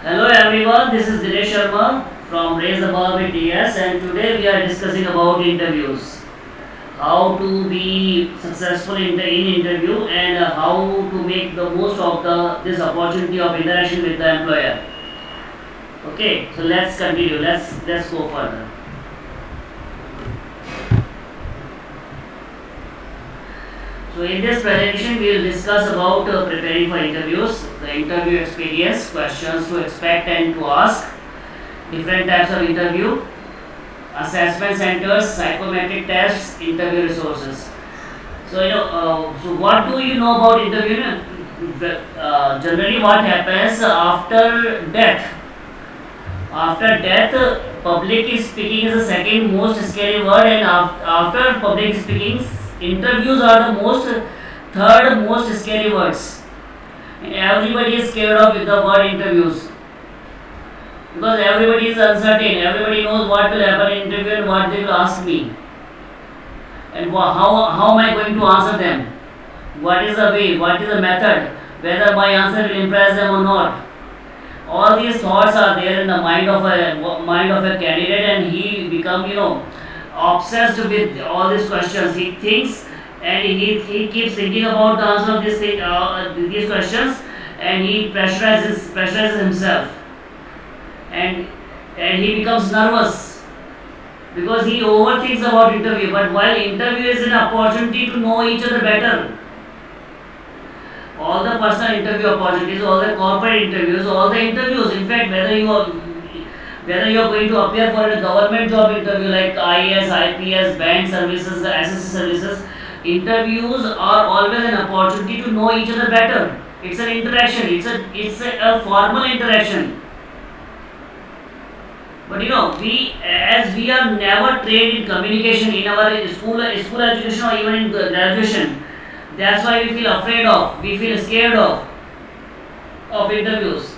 Hello everyone, this is Dinesh Sharma from Raise the Bar with DS, and today we are discussing about interviews. How to be successful in interview, and how to make the most of this opportunity of interaction with the employer. Okay, so let's continue. Let's go further. So in this presentation, we will discuss about preparing for interviews, the interview experience, questions to expect and to ask, different types of interview, assessment centers, psychometric tests, interview resources. So what do you know about interview? Generally, what happens after death? After death, public speaking is the second most scary word, and after public speaking, interviews are the third most scary words. And everybody is scared of the word interviews because everybody is uncertain. Everybody knows what will happen in interview and what they will ask me, and how am I going to answer them? What is the way? What is the method? Whether my answer will impress them or not? All these thoughts are there in the mind of a candidate, and he become obsessed with all these questions. He thinks and he keeps thinking about the answer of these questions, and he pressurizes himself, and he becomes nervous because he overthinks about interview. But while interview is an opportunity to know each other better, all the personal interview opportunities, all the corporate interviews, all the interviews. In fact, whether you are going to appear for a government job interview like IAS, IPS, bank services, SSC services, interviews are always an opportunity to know each other better. It's an interaction. It's a formal interaction. But we are never trained in communication in our school education or even in graduation. That's why we feel afraid of, we feel scared of interviews.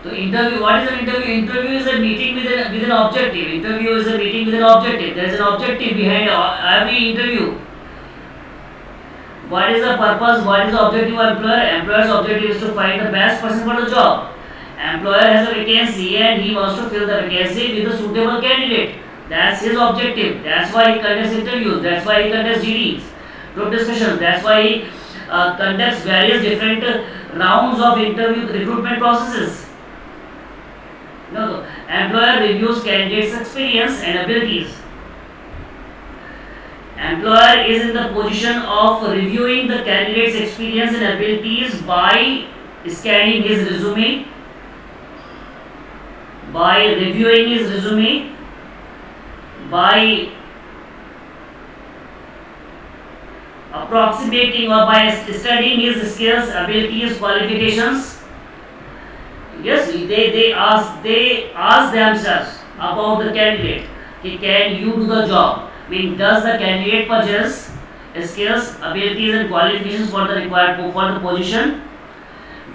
So interview, what is an interview? Interview is a meeting with an objective. Interview is a meeting with an objective. There is an objective behind every interview. What is the purpose? What is the objective of employer? Employer's objective is to find the best person for the job. Employer has a vacancy and he wants to fill the vacancy with a suitable candidate. That's his objective. That's why he conducts interviews. That's why he conducts GDs, group discussions. That's why he conducts various different rounds of interview recruitment processes. Employer reviews candidates' experience and abilities. Employer is in the position of reviewing the candidate's experience and abilities by scanning his resume, by reviewing his resume, by approximating or by studying his skills, abilities, qualifications. Yes, they ask themselves about the candidate. Can you do the job? Does the candidate possess skills, abilities, and qualifications for the required for the position?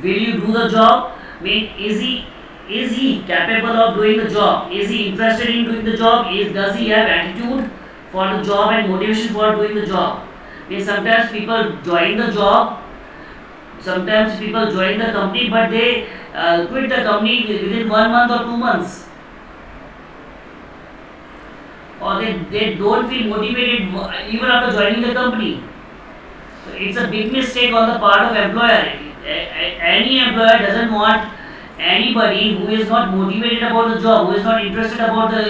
Will you do the job? Is he capable of doing the job? Is he interested in doing the job? Does he have attitude for the job and motivation for doing the job? Sometimes people join the job, sometimes people join the company, but they quit the company within 1 month or 2 months, or they don't feel motivated even after joining the company. So it's a big mistake on the part of employer. Any employer doesn't want anybody who is not motivated about the job, who is not interested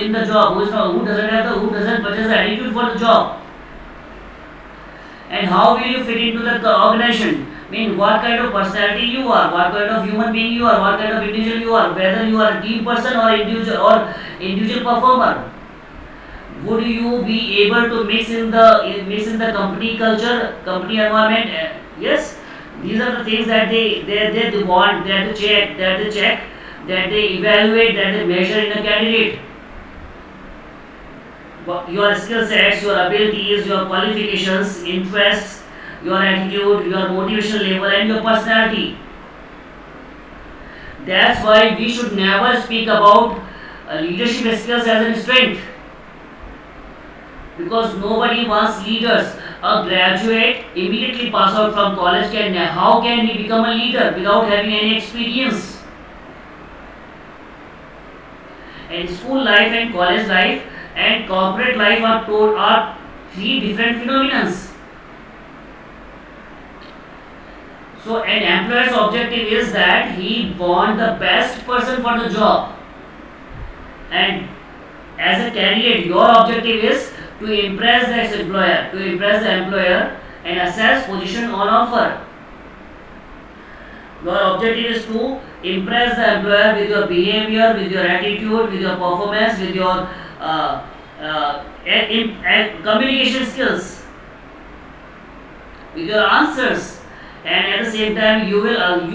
in the job, who doesn't possess the attitude for the job. And how will you fit into the organization? What kind of personality you are, what kind of human being you are, what kind of individual you are, whether you are a team person or individual performer. Would you be able to mix in the company culture, company environment? Yes, these are the things that they want, that they check, that they evaluate, that they measure in a candidate. Your skill sets, your abilities, your qualifications, interests, your attitude, your motivation level, and your personality. That's why we should never speak about leadership skills as a strength, because nobody wants leaders. A graduate immediately pass out from college how can he become a leader without having any experience? And school life and college life and corporate life are three different phenomena. So an employer's objective is that he want the best person for the job, and as a candidate your objective is to impress the employer and assess position on offer. Your objective is to impress the employer with your behavior, with your attitude, with your performance, with your communication skills, with your answers, and at the same time you have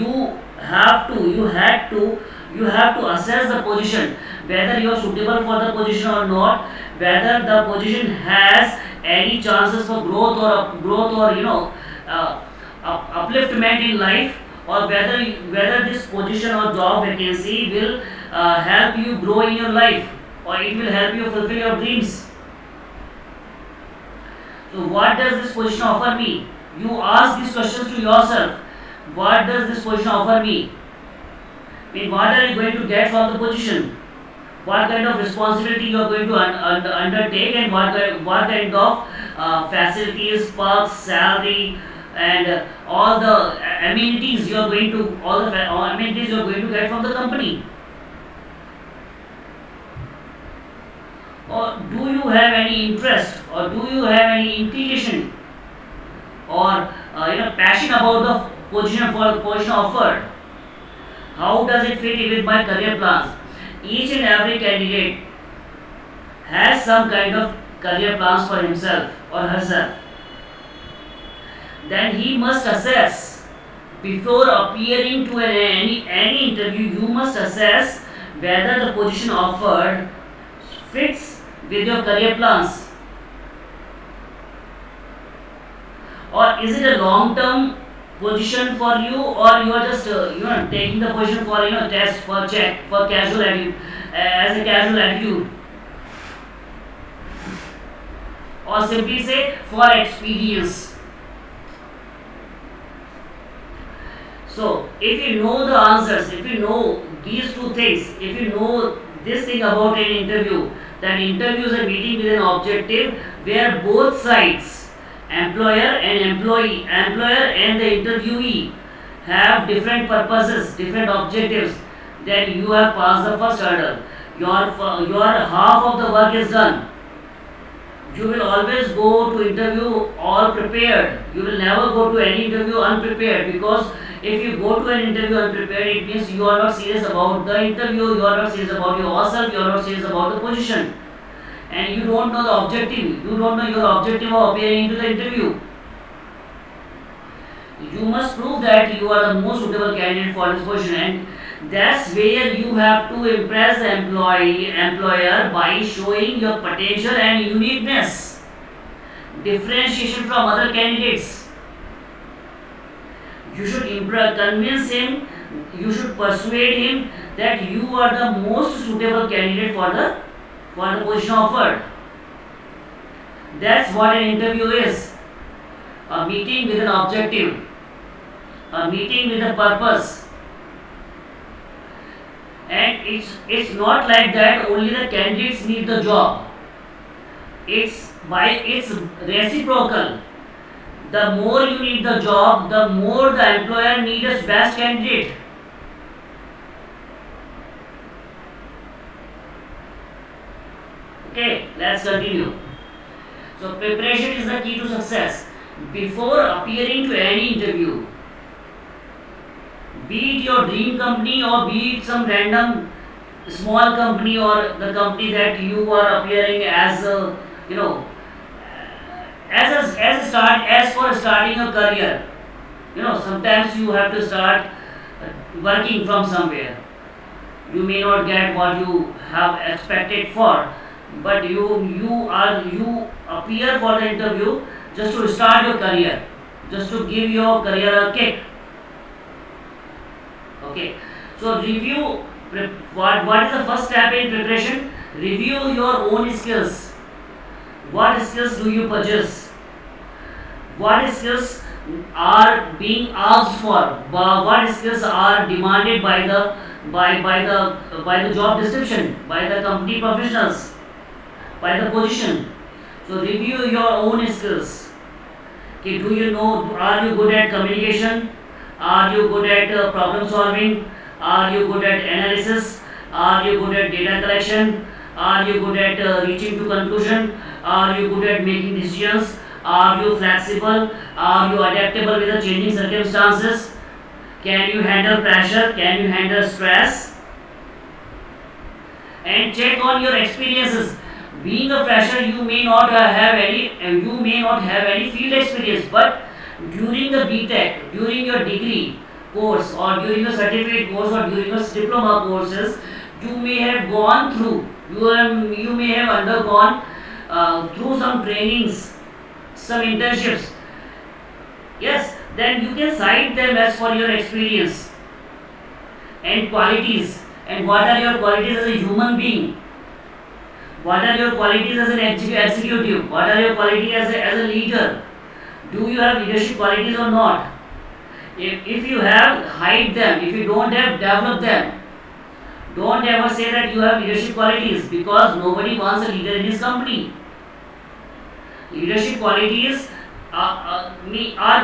to assess the position, whether you are suitable for the position or not, whether the position has any chances for growth or upliftment in life, or whether this position or job vacancy will help you grow in your life, or it will help you fulfill your dreams. So what does this position offer me? You ask these questions to yourself. What does this position offer me? I mean, what are you going to get from the position? What kind of responsibility you are going to undertake, and what kind of facilities, perks, salary, and all the amenities you are going to get from the company. Or do you have any interest, or do you have any inclination, or passion about the position offered? How does it fit with my career plans? Each and every candidate has some kind of career plans for himself or herself. Then he must assess before appearing to any interview. You must assess whether the position offered fits with your career plans, or is it a long term position for you, or you are just taking the position for test, for check, for casual attitude, as a casual attitude, or simply say for experience. So if you know the answers, if you know these two things, if you know this thing about an interview, that interview is a meeting with an objective where both sides, employer and employee, employer and the interviewee, have different purposes, different objectives, then you have passed the first hurdle. Your half of the work is done. You will always go to interview all prepared. You will never go to any interview unprepared, because if you go to an interview unprepared, it means you are not serious about the interview, you are not serious about yourself, you are not serious about the position, and you don't know the objective. You don't know your objective of appearing into the interview. You must prove that you are the most suitable candidate for this position, and that's where you have to impress the employer by showing your potential and uniqueness, differentiation from other candidates. You should convince him, you should persuade him that you are the most suitable candidate for the position offered. That's what an interview is. A meeting with an objective, a meeting with a purpose. And it's not like that only the candidates need the job. It's reciprocal. The more you need the job, the more the employer needs a best candidate. Okay, let's continue. So preparation is the key to success. Before appearing to any interview, be it your dream company or be it some random small company, or the company that you are appearing as as for starting a career. Sometimes you have to start working from somewhere. You may not get what you have expected for, but you appear for the interview just to start your career, just to give your career a kick. Okay, so review. What is the first step in preparation? Review your own skills. What skills do you possess? What skills are being asked for? What skills are demanded by the by the job description, by the company professionals, by the position. So review your own skills. Okay, do you know? Are you good at communication? Are you good at problem solving? Are you good at analysis? Are you good at data collection? Are you good at reaching to conclusion? Are you good at making decisions? Are you flexible? Are you adaptable with the changing circumstances? Can you handle pressure? Can you handle stress? And check on your experiences. Being a fresher, you may not have any field experience, but during the BTech, during your degree course, or during the certificate course, or during your diploma courses, you may have gone through, you may have undergone through some trainings, some internships. Yes, then you can cite them as for your experience and qualities. And what are your qualities as a human being? What are your qualities as an executive? What are your qualities as a leader? Do you have leadership qualities or not? If you have, hide them. If you don't have, develop them. Don't ever say that you have leadership qualities, because nobody wants a leader in his company. Leadership qualities are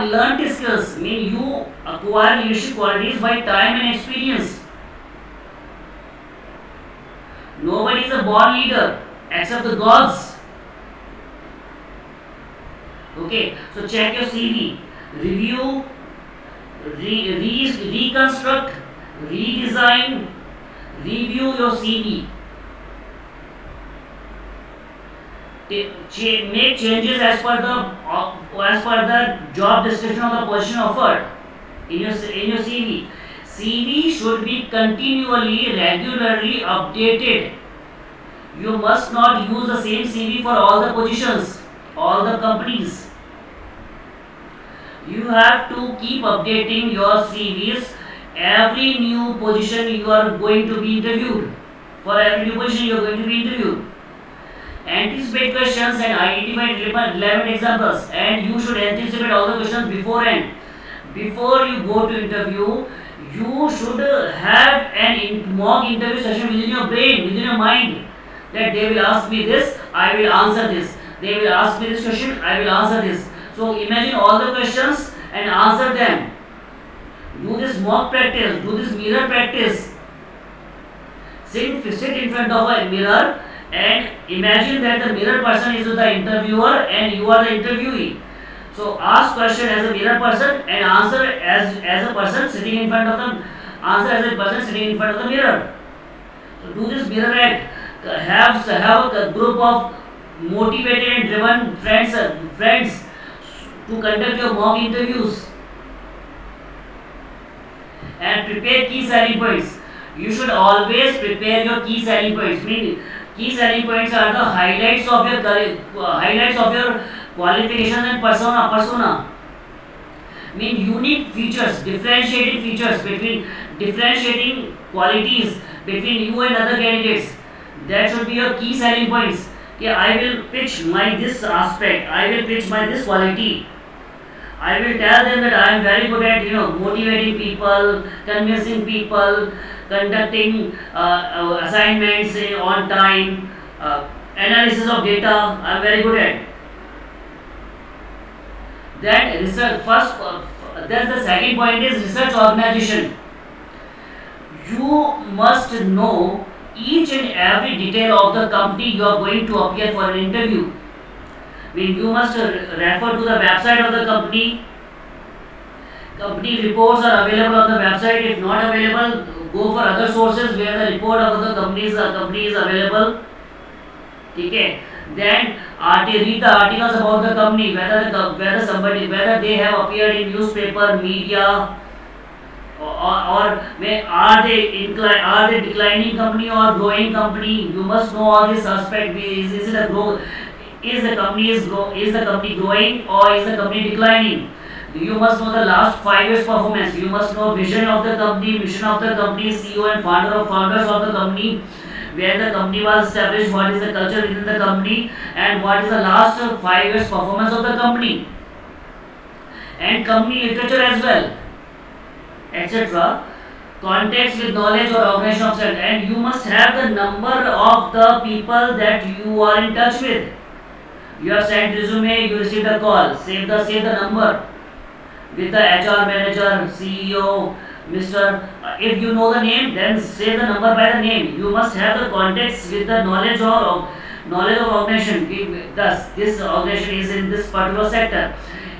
learned skills. Mean you acquire leadership qualities by time and experience. Nobody is a born leader except the gods. Okay, so check your CV, review, reconstruct, redesign, review your CV. Make changes as per the job description of the position offered in your CV. CV should be continually, regularly updated. You must not use the same CV for all the positions, all the companies. You have to keep updating your CVs. Every new position you are going to be interviewed. For every new position you are going to be interviewed. Anticipate questions and identify relevant examples. And you should anticipate all the questions beforehand. Before you go to interview, you should have an mock interview session within your brain, within your mind, that they will ask me this, I will answer this. They will ask me this question, I will answer this. So imagine all the questions and answer them. Do this mock practice, do this mirror practice. Sit in front of a mirror and imagine that the mirror person is the interviewer and you are the interviewee. So ask question as a mirror person and answer as a person sitting in front of the mirror. So do this mirror act. Have a group of motivated and driven friends to conduct your mock interviews. And prepare key selling points. You should always prepare your key selling points. Meaning, key selling points are the highlights of your qualifications and persona. Mean unique features, differentiating qualities between you and other candidates. That should be your key selling points. Okay, I will pitch my this aspect. I will pitch my this quality. I will tell them that I am very good at motivating people, convincing people, conducting assignments on time, analysis of data. I am very good at. Then research first. Then the second point is research organization. You must know each and every detail of the company you are going to appear for an interview. You must refer to the website of the company. Company reports are available on the website. If not available, go for other sources where the report of the company is available. Okay. Then read the articles about the company, whether they have appeared in newspaper, media, or are they declining company or growing company. You must know all these aspects. Is it a growth? Is the company growing or is the company declining? You must know the last 5 years performance. You must know vision of the company, mission of the company, CEO and founders of the company, where the company was established, what is the culture within the company, and what is the last 5 years performance of the company, and company literature as well, etc. Context with knowledge or organization of self, and you must have the number of the people that you are in touch with. You have sent resume, you received a call. Save the number with the HR manager, CEO, Mr. If you know the name, then save the number by the name. You must have the context with the knowledge of organization. Thus, this organization is in this particular sector.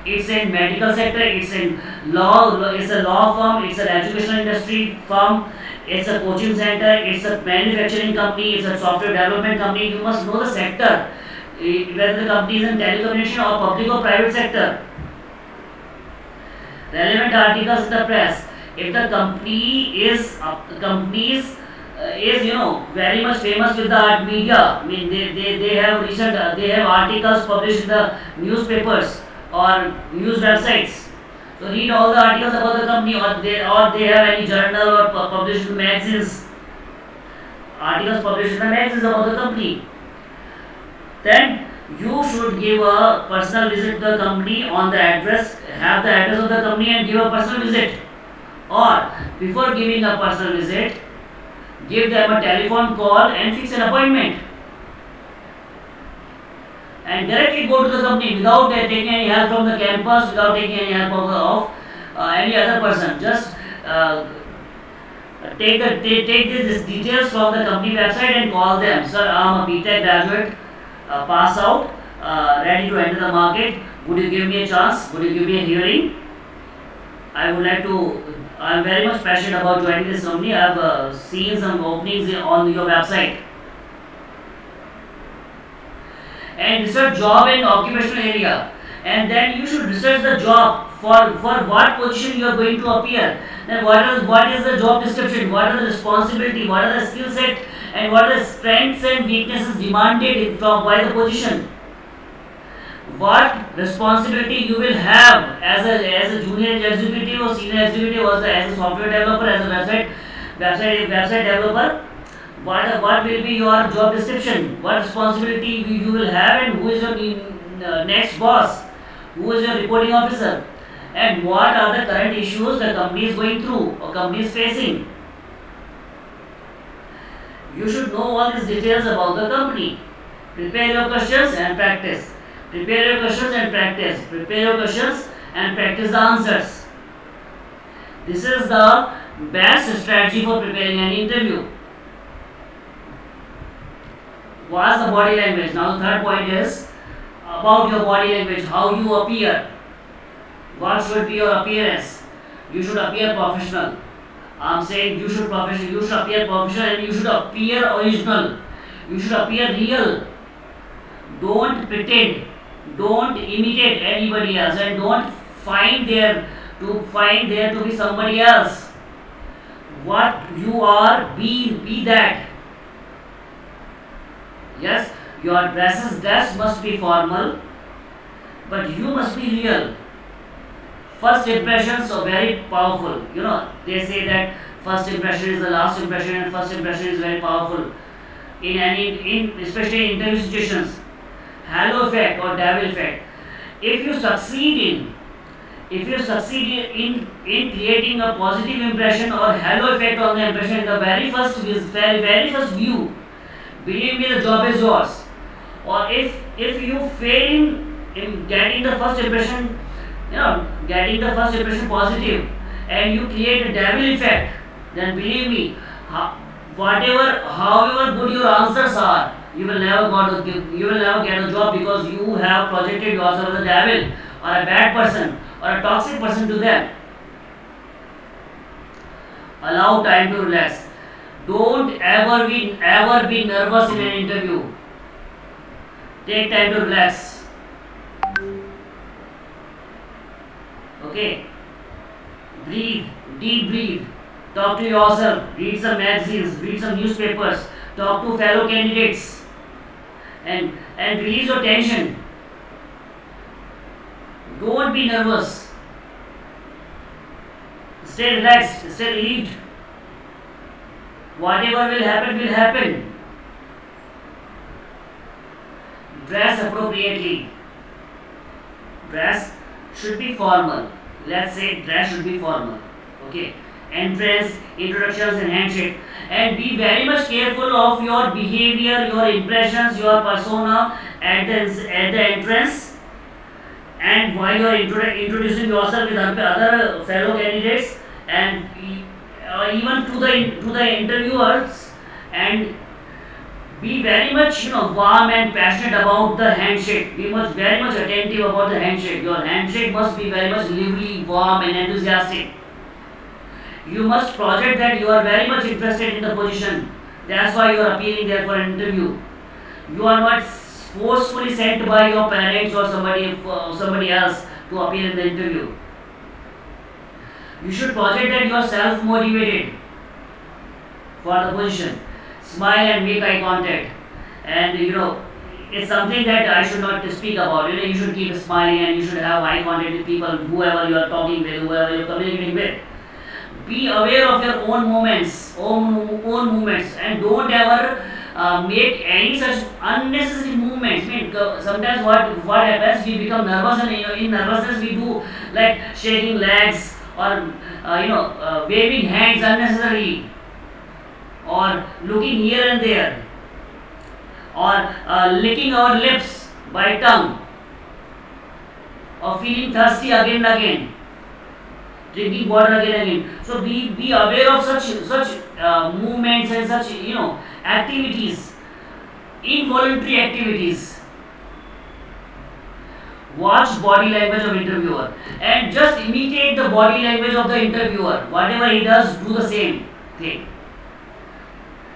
It's in medical sector. It's in law. It's a law firm. It's an educational industry firm. It's a coaching center. It's a manufacturing company. It's a software development company. You must know the sector, whether the company is in telecommunication or public or private sector. Relevant articles in the press. If the company is very much famous with the art media, I mean they have they have articles published in the newspapers or news websites. So read all the articles about the company, or they have any journal or published in magazines. Articles published in the magazines about the company. Then you should give a personal visit to the company on the address, have the address of the company and give a personal visit. Or before giving a personal visit, give them a telephone call and fix an appointment. And directly go to the company without taking any help from the campus, without taking any help of any other person. Just take these details from the company website and call them. Sir, I am a BTech graduate, pass out, ready to enter the market. Would you give me a chance? Would you give me a hearing? I am very much passionate about joining this company. I have seen some openings on your website. And research job and occupational area. And then you should research the job for what position you are going to appear. Then what is the job description? What are the responsibility? What are the skill set? And what are the strengths and weaknesses demanded by the position? What responsibility you will have as a junior executive or senior executive, or as a software developer, as a website developer. What will be your job description? What responsibility you will have, and who is your next boss? Who is your reporting officer? And what are the current issues the company is going through or company is facing? You should know all these details about the company. Prepare your questions and practice. Prepare your questions and practice. Prepare your questions and practice the answers. This is the best strategy for preparing an interview. What's the body language? Now the third point is about your body language, how you appear. What should be your appearance? You should appear professional. I'm saying you should appear professional, and you should appear original. You should appear real. Don't pretend. Don't imitate anybody else, and don't find there to be somebody else. What you are, be that. Yes, your dress must be formal, but you must be real. First impressions are very powerful. They say that first impression is the last impression, and first impression is very powerful. Especially in interview situations. Halo effect or devil effect. If you succeed in creating a positive impression or halo effect on the impression in the very first view, believe me, the job is yours. Or if you fail in getting the first impression, positive, and you create a devil effect, then believe me, however good your answers are, you will never get a job, because you have projected yourself as a devil or a bad person or a toxic person to them. Allow time to relax. Don't ever be nervous in an interview. Take time to relax. Okay. Deep breathe. Talk to yourself. Read some magazines. Read some newspapers. Talk to fellow candidates. And release your tension. Don't be nervous. Stay relaxed. Stay relieved. Whatever will happen will happen. Dress appropriately. Dress should be formal. Let's say dress should be formal. Okay. entrance, introductions, and handshake. And be very much careful of your behavior, your impressions, your persona at the entrance, and while you are introducing yourself with other fellow candidates, and even to the interviewers, and be very much warm and passionate about the handshake. Be much very much attentive about the handshake. Your handshake must be very much lively, warm, and enthusiastic. You must project that you are very much interested in the position. That's why you are appearing there for an interview. You are not forcefully sent by your parents or somebody else to appear in the interview. You should project that you are self motivated for the position. Smile and make eye contact. And it's something that I should not speak about. You should keep smiling and you should have eye contact with people, whoever you are talking with, whoever you are communicating with. Be aware of your own movements, and don't ever make any such unnecessary movements. I mean, sometimes what happens, we become nervous, and in nervousness we do like shaking legs or waving hands unnecessarily, or looking here and there, or licking our lips by tongue, or feeling thirsty again and again, drinking water again and again. So be aware of such movements and such activities, involuntary activities. Watch body language of interviewer and just imitate the body language of the interviewer. Whatever he does, do the same thing.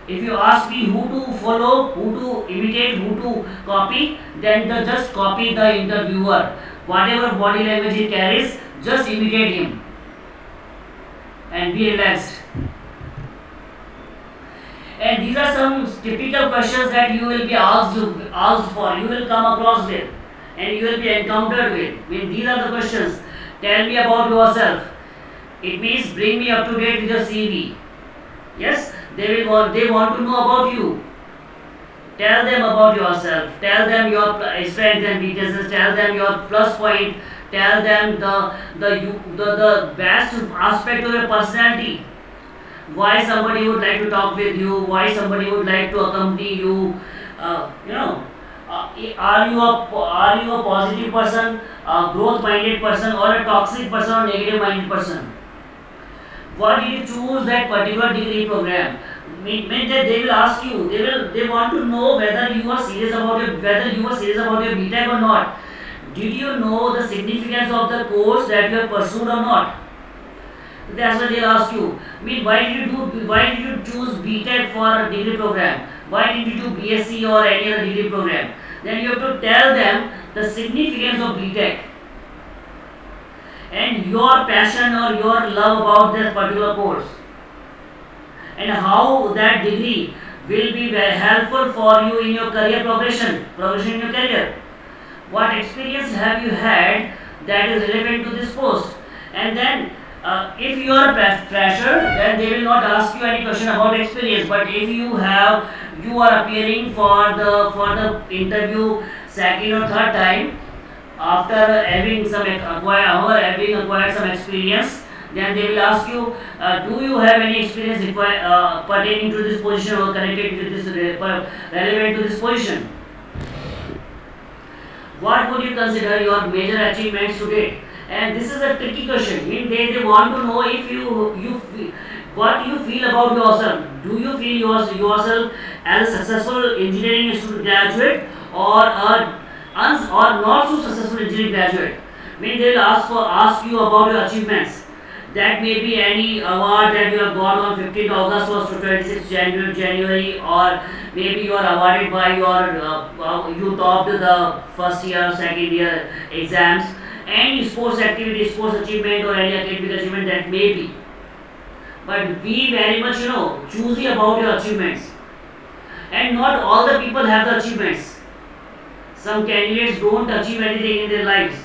If you ask me who to follow, who to imitate, who to copy, then just copy the interviewer. Whatever body language he carries, just imitate him and be relaxed. And these are some typical questions that you will be asked for, you will come across with, and you will be encountered with. I mean, these are the questions. Tell me about yourself. It means bring me up to date with your CV. Yes, they want to know about you. Tell them about yourself. Tell them your strengths and weaknesses. Tell them your plus point. Tell them the best aspect of your personality. Why somebody would like to talk with you? Why somebody would like to accompany you? Are you a positive person, a growth-minded person, or a toxic person, or negative-minded person? Why did you choose that particular degree program? Mean that they will ask you. They want to know whether you are serious about your BTech or not. Did you know the significance of the course that you have pursued or not? That's what they'll ask you. Why did you choose BTech for a degree program? Why did you do BSc or any other degree program? Then you have to tell them the significance of BTech and your passion or your love about that particular course, and how that degree will be very helpful for you in your career progression in your career. What experience have you had that is relevant to this post? And then if you are a fresher, then they will not ask you any question about experience. But if you are appearing for the interview second or third time after having acquired some experience, then they will ask you, do you have any experience pertaining to this position or connected with this relevant to this position? What would you consider your major achievements to date? And this is a tricky question. They want to know if what you feel about yourself. Do you feel yourself as a successful engineering student graduate, or not so successful engineering graduate? They will ask you about your achievements. That may be any award that you have got on 15th August or 26th January, or maybe you are awarded by you topped the first year, second year exams. Any sports activity, sports achievement, or any academic achievement that may be. But be very much choosy about your achievements. And not all the people have the achievements. Some candidates don't achieve anything in their lives.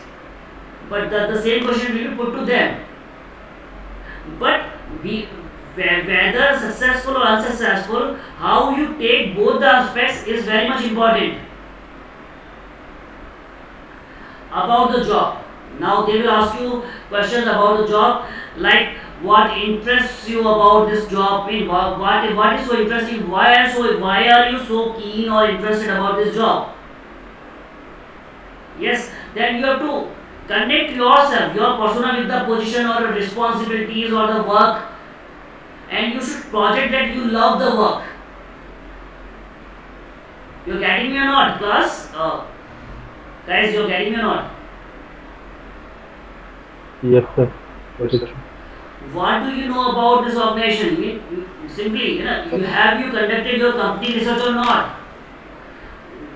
But the same question will be put to them. But whether successful or unsuccessful, how you take both the aspects is very much important. About the job. Now they will ask you questions about the job, like What interests you about this job? I mean, what is so interesting? Why are you so keen or interested about this job? Yes, then you have to connect yourself, your persona with the position or responsibilities or the work, and you should project that you love the work. You're getting me or not, class? Guys, you're getting me or not? Yes, sir. That is true. What do you know about this organization? Simply, have you conducted your company research or not?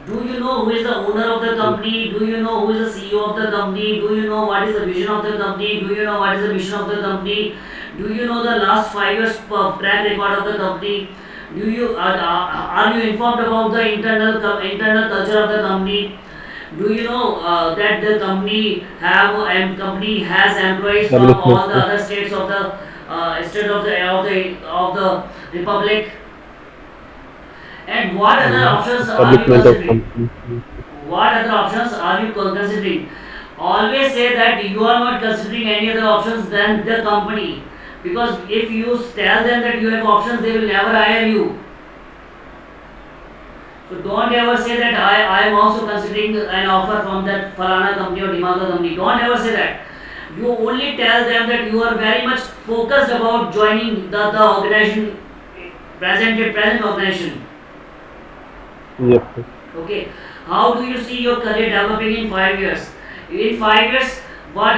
Do you know who is the owner of the Yes. company? Do you know who is the CEO of the company? Do you know what is the vision of the company? Do you know what is the mission of the company? Do you know the last 5 years track record of the company? Are you informed about the internal culture of the company? Do you know that the company has employees from Establishment, all the sir. other states of the republic? And what other options are you Establishment of considering? company. What other options are you considering? Always say that you are not considering any other options than the company. Because if you tell them that you have options, they will never hire you. So don't ever say that I am also considering an offer from that Falana company or Dimaga company. Don't ever say that. You only tell them that you are very much focused about joining the organization, present organization. Yes, sir. Okay, how do you see your career developing in 5 years? In 5 years, what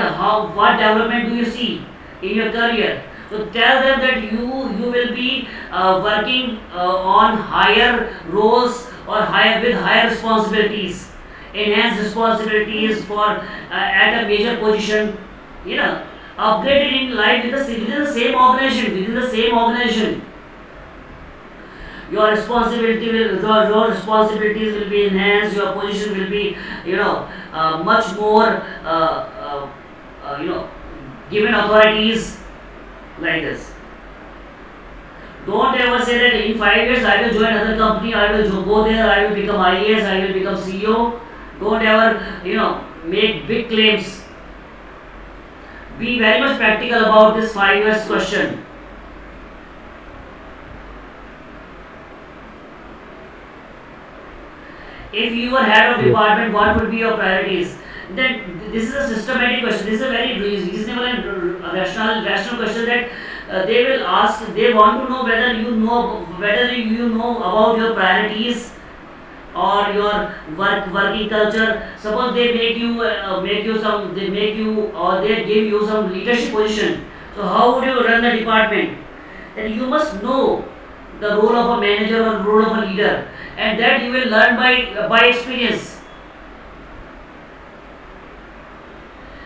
development do you see in your career? So tell them that you will be working on higher roles or higher with higher responsibilities, enhanced responsibilities for at a major position. You know, upgraded in life within the same organization, within the same organization. Your responsibilities will be enhanced, your position will be much more you know given authorities like this. Don't ever say that in 5 years I will join another company, I will go there, I will become IAS, I will become CEO. Don't ever make big claims. Be very much practical about this 5 years question. If you were head of Yes. department, what would be your priorities? Then this is a systematic question. This is a very reasonable and rational question that they will ask. They want to know whether you know about your priorities or your working culture. Suppose they make you or they give you some leadership position. So how would you run the department? Then you must know the role of a manager or role of a leader, and that you will learn by experience.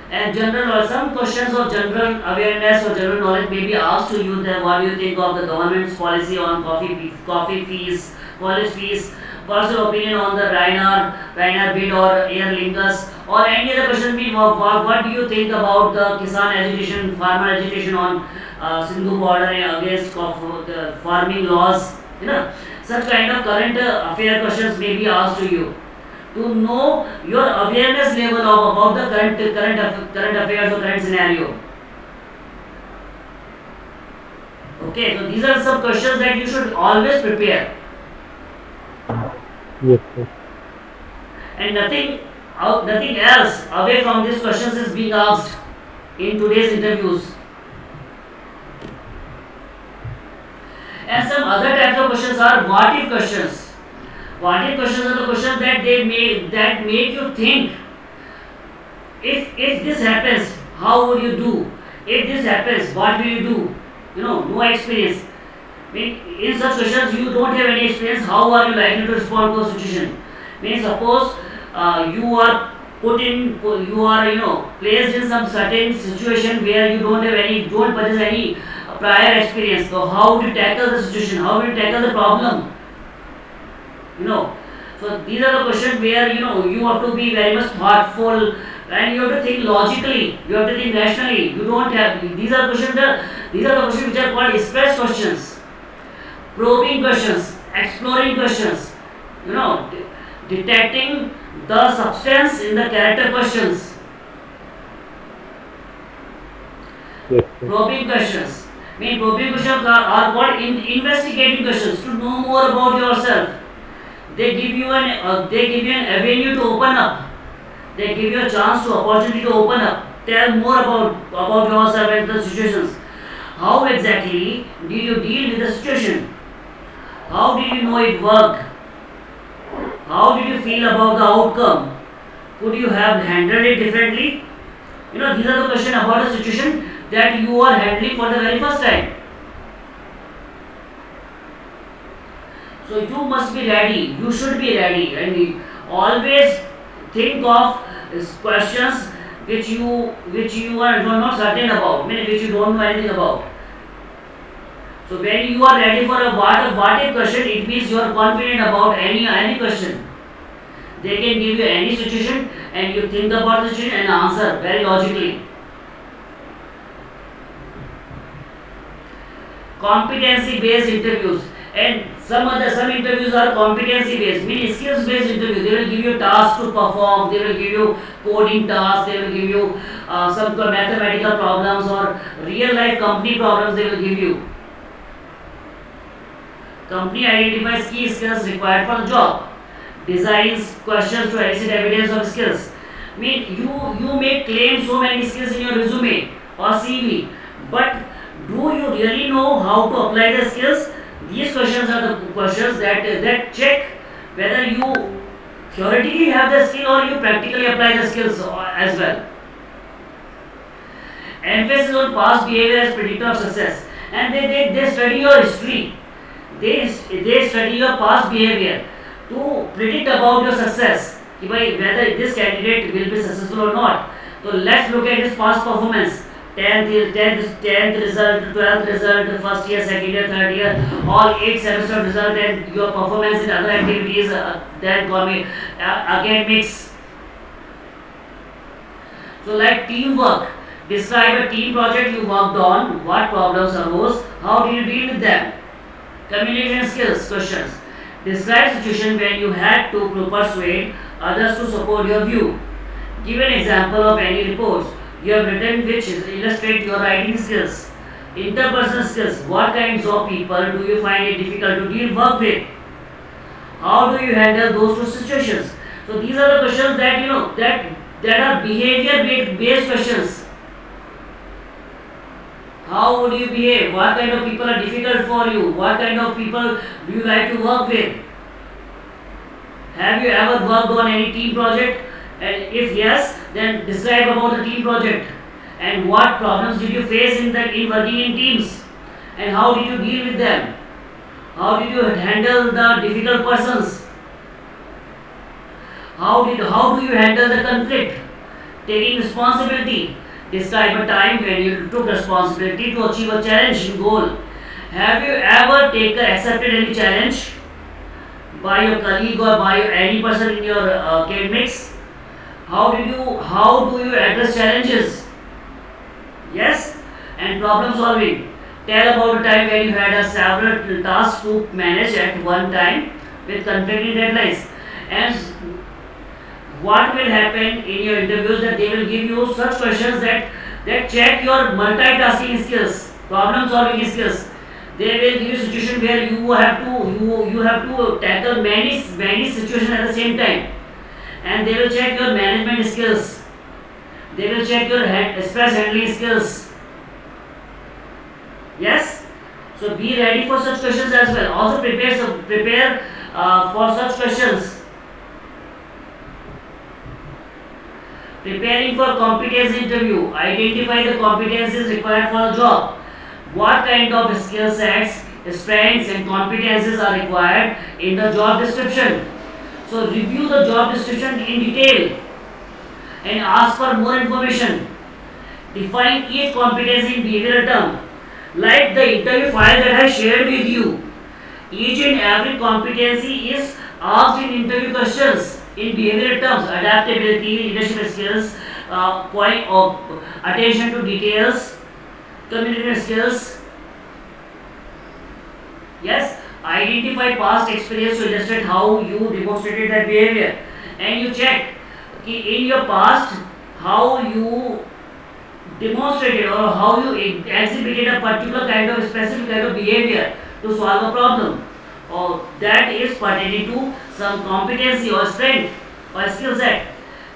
And general or some questions of general awareness or general knowledge may be asked to you. That what do you think of the government's policy on coffee fees, college fees? What's your opinion on the Ryanair bid or Aer Lingus or any other question? What do you think about the Kisan agitation, farmer agitation on Sindhu border against the farming laws? Such kind of current affair questions may be asked to you to know your awareness level of about the current affairs or current scenario. Okay, so these are some questions that you should always prepare, Yes, sir. and nothing else away from these questions is being asked in today's interviews. And some other types of questions are what if questions. What if questions are the questions that make you think. If this happens, how would you do? If this happens, what will you do? No experience. In such questions, you don't have any experience. How are you likely to respond to a situation? Suppose you are placed in some certain situation where don't possess any prior experience. So how would you tackle the situation? How would you tackle the problem? you know so these are the questions where you have to be very much thoughtful, and you have to think logically, you have to think rationally. You don't have these are the questions which are called express questions, probing questions, exploring questions, you know detecting the substance in the character questions. Yes. sir. Probing questions. Mean probing questions are called investigating questions to know more about yourself. They give you an avenue to open up. They give you a chance to opportunity to open up. Tell more about yourself and the situations. How exactly did you deal with the situation? How did you know it worked? How did you feel about the outcome? Could you have handled it differently? These are the questions about the situation that you are handling for the very first time. So you must be ready. You should be ready, and always think of questions which you are not certain about, meaning which you don't know anything about. So when you are ready for a what if question, it means you are confident about any question. They can give you any situation, and you think about the situation and answer very logically. Competency based interviews, and some interviews are competency based, meaning skills based interview. They will give you tasks to perform, they will give you coding tasks, they will give you some mathematical problems or real life company problems. They will give you. Company identifies key skills required for the job, designs questions to elicit evidence of skills. You may claim so many skills in your resume or CV, but do you really know how to apply the skills? These questions are the questions that check whether you theoretically have the skill or you practically apply the skills as well. Emphasis on past behavior as predictor of success, and they study your history. They study your past behavior to predict about your success, whether this candidate will be successful or not. So let's look at his past performance. 10th result, 12th result, first year, second year, third year, all 8 semester result, and your performance in other activities, then academics. So like teamwork, describe a team project you worked on, what problems arose, how did you deal with them. Communication skills questions. Describe situation when you had to persuade others to support your view. Give an example of any reports you have written which illustrate your writing skills. Interpersonal skills. What kinds of people do you find it difficult to work with? How do you handle those two situations? So these are the questions that are behavior based questions. How would you behave? What kind of people are difficult for you? What kind of people do you like to work with? Have you ever worked on any team project? And if yes, then describe about the team project. And what problems did you face in working in teams? And how did you deal with them? How did you handle the difficult persons? How do you handle the conflict? Taking responsibility. Describe a time when you took responsibility to achieve a challenge goal. Have you ever accepted any challenge by your colleague or by any person in your academics? How do you address challenges? Yes, and problem solving. Tell about a time when you had several tasks to manage at one time with conflicting deadlines. And what will happen in your interviews that they will give you such questions that check your multitasking skills, problem solving skills. They will give you a situation where you have to tackle many situations at the same time, and they will check your management skills. They will check your express handling skills. Yes, so be ready for such questions as well. Also prepare for such questions. Preparing for competency interview. Identify the competencies required for the job. What kind of skill sets, strengths and competencies are required in the job description. So review the job description in detail and ask for more information. Define each competency in behavioral term. Like the interview file that I shared with you. Each and every competency is asked in interview questions in behavioral terms: adaptability, leadership skills, point of attention to details, communication skills. Yes, identify past experience to illustrate how you demonstrated that behavior, and you check in your past how you demonstrated or how you exhibited a particular kind of specific kind of behavior to solve a problem, or that is pertaining to some competency or strength or skill set.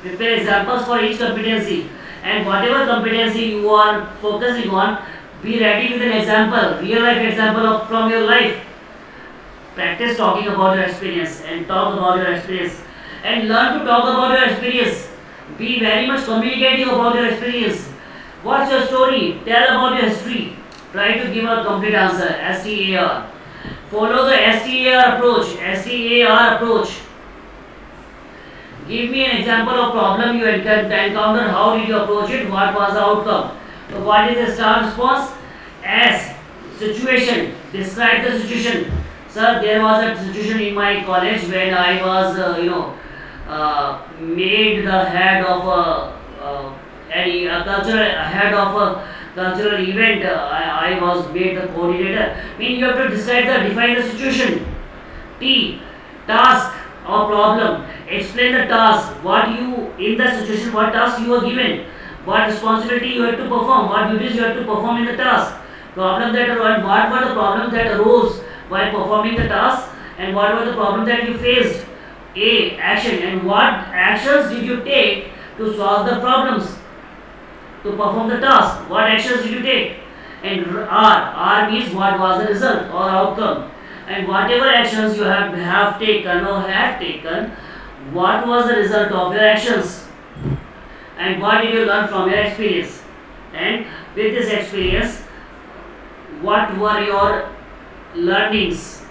Prepare examples for each competency, and whatever competency you are focusing on, be ready with an example, real life example of from your life. Practice talking about your experience and talk about your experience, and learn to talk about your experience. Be very much communicative about your experience. What's your story? Tell about your history. Try to give a complete answer. STAR. Follow the STAR approach. STAR approach. Give me an example of problem you encountered. How did you approach it? What was the outcome? So what is the STAR response? S. Situation. Describe the situation. Sir, there was a situation in my college when I was, made the head of a cultural head of a cultural event. I was made the coordinator. Mean you have to define the situation. T. Task or problem. Explain the task. What you in the situation. What task you were given. What responsibility you had to perform. What duties you had to perform in the task. Problem that arose. What were the problems that arose while performing the task, and what were the problems that you faced? A. Action. And what actions did you take to solve the problems? To perform the task. What actions did you take? And R. R means what was the result or outcome. And whatever actions you have taken or had taken, what was the result of your actions? And what did you learn from your experience? And with this experience, what were your learnings?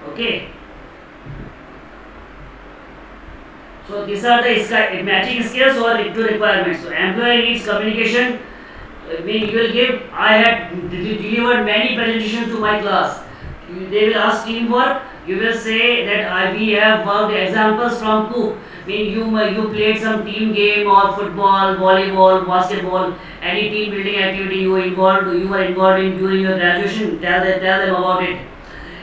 Okay. So these are the matching skills or two requirements. So employee needs communication. Mean you will give. I had delivered many presentations to my class. They will ask teamwork. You will say that we have worked examples from Cook. Mean you played some team game or football, volleyball, basketball, any team building activity you were involved in during your graduation. Tell them about it.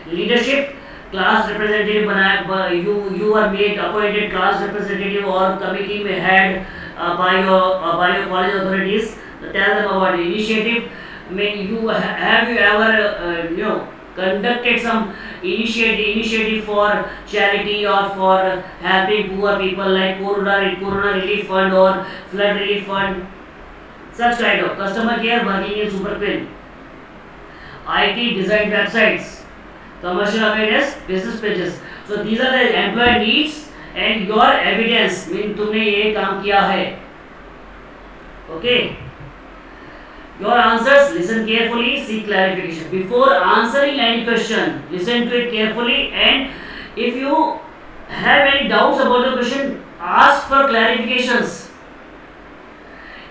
Leadership. Class representative you were made appointed class representative or committee head by your college authorities. Tell them about initiative. I mean, have you ever conducted some initiative for charity or for helping poor people like Corona Relief Fund or Flood Relief Fund? Such kind of customer care working in Superpin. IT design websites. Commercial awareness, business pages. So these are the employee needs and your evidence. Mean तुमने ये काम किया है. Okay. Your answers, listen carefully, seek clarification. Before answering any question, listen to it carefully, and if you have any doubts about the question, ask for clarifications.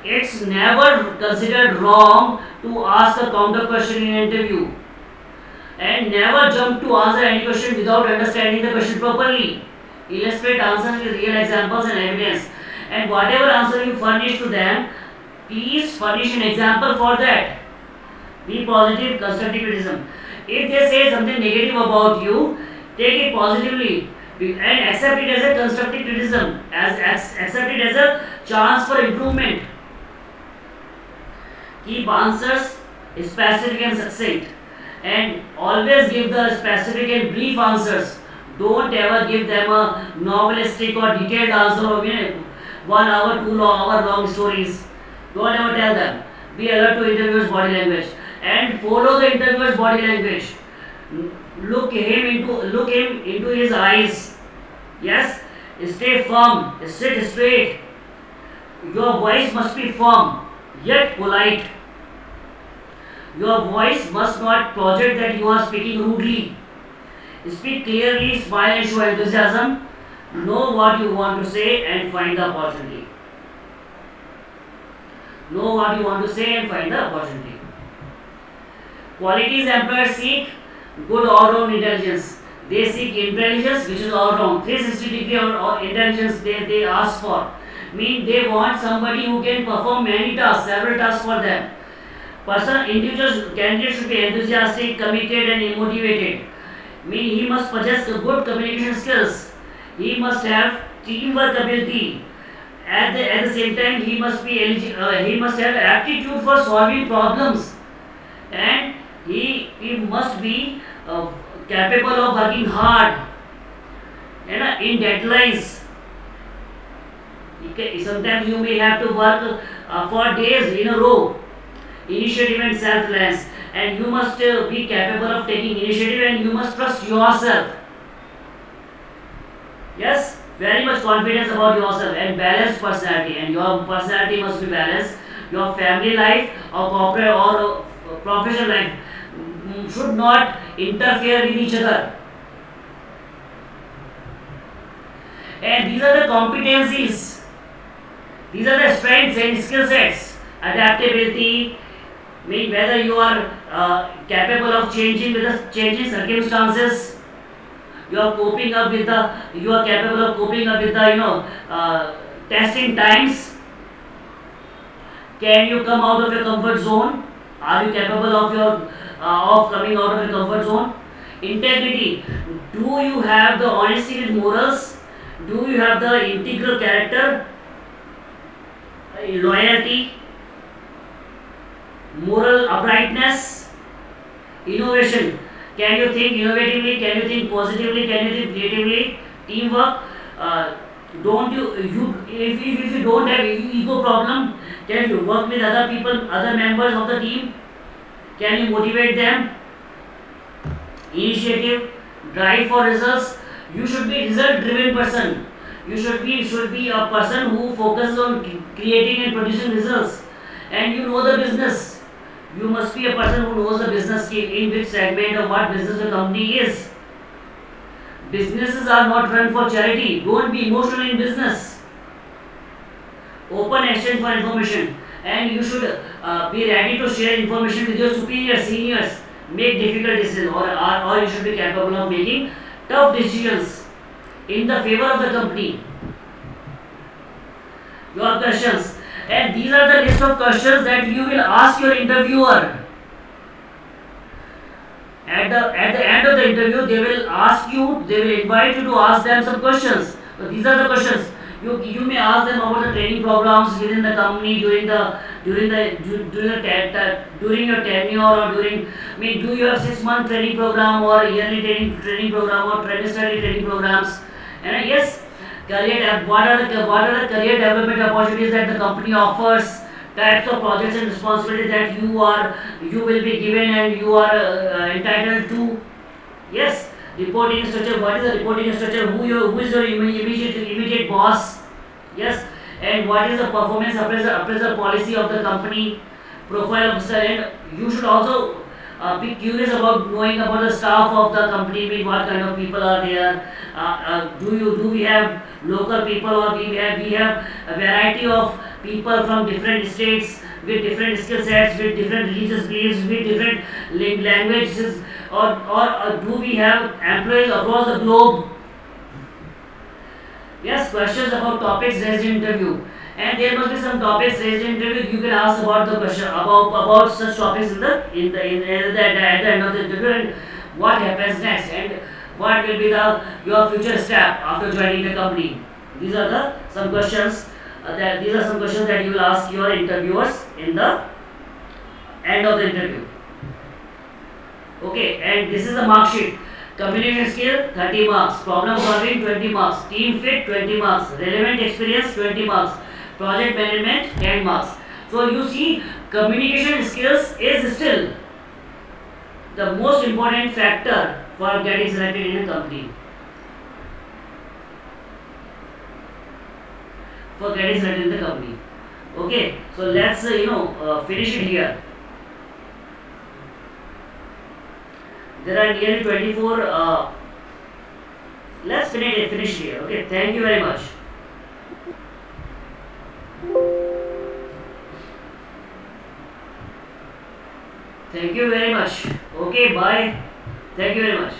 It's never considered wrong to ask a counter question in an interview. And never jump to answer any question without understanding the question properly. Illustrate answers with real examples and evidence. And whatever answer you furnish to them, please furnish an example for that. Be positive, constructive criticism. If they say something negative about you, take it positively and accept it as a constructive criticism, accept it as a chance for improvement. Keep answers specific and succinct, and always give the specific and brief answers. Don't ever give them a novelistic or detailed answer of 1 hour, 2 hour long stories. Don't ever tell them. Be alert to interviewer's body language and follow the interviewer's body language. Look him into his eyes. Yes, stay firm, sit straight. Your voice must be firm yet polite. Your voice must not project that you are speaking rudely. Speak clearly, smile and show enthusiasm. Know what you want to say and find the opportunity. Know what you want to say and find the opportunity. Qualities employers seek: good all-round intelligence. They seek intelligence which is all-round. 360 degree or intelligence they ask for. Mean they want somebody who can perform many tasks, several tasks for them. Individual candidate should be enthusiastic, committed and motivated. Mean he must possess good communication skills. He must have teamwork ability. At the same time, he must have aptitude for solving problems, and he must be capable of working hard and in deadlines. Sometimes you may have to work for days in a row. Initiative and self-reliance, and you must be capable of taking initiative, and you must trust yourself. Yes, very much confidence about yourself, and balanced personality, and your personality must be balanced. Your family life or corporate or professional life should not interfere with each other. And these are the competencies, these are the strengths and skill sets. Adaptability, mean whether you are capable of changing with the changing circumstances. You are coping up with the, you are capable of coping up with the testing times. Can you come out of your comfort zone? Are you capable of your of coming out of your comfort zone? Integrity, do you have the honesty with morals? Do you have the integral character? Loyalty, moral uprightness. Innovation, can you think innovatively, can you think positively, can you think creatively? Teamwork, don't you if you don't have ego problem, can you work with other people, other members of the team? Can you motivate them? Initiative, drive for results. You should be result driven person. You should be a person who focuses on creating and producing results, and you know the business. You must be a person who knows the business, in which segment of what business the company is. Businesses are not run for charity. Don't be emotional in business. Open exchange for information, and you should be ready to share information with your superiors, seniors. Make difficult decisions, or you should be capable of making tough decisions in the favor of the company. Your questions, and these are the list of questions that you will ask your interviewer. At the end of the interview, they will ask you, they will invite you to ask them some questions. So these are the questions. You may ask them about the training programs within the company during your tenure, or during, I mean, do you have 6 month training program, or yearly training program, or trimesterly training programs? And yes, what are the career development opportunities that the company offers? Types of projects and responsibilities that you will be given and you are entitled to. Yes, reporting structure. What is the reporting structure? Who is your immediate boss? Yes, and what is the performance appraisal policy of the company? Profile officer, and you should also be curious about knowing about the staff of the company. Mean what kind of people are there? Do we have local people, or we have a variety of people from different states with different skill sets, with different religious beliefs, with different languages, or do we have employees across the globe? Yes, questions about topics raised in interview, and there must be some topics raised in interview. You can ask about the question about such topics at the end of the interview, and what happens next, and what will be your future step after joining the company. These are some questions. These are some questions that you will ask your interviewers in the end of the interview. Okay, and this is the mark sheet. Communication skill 30 marks, problem solving 20 marks, team fit 20 marks, relevant experience 20 marks, project management 10 marks. So you see, communication skills is still the most important factor for getting selected in a company. For getting selected in the company. Okay, so let's finish it here. There are nearly 24. Let's finish here. Okay, thank you very much. Thank you very much. Okay, bye. Thank you very much.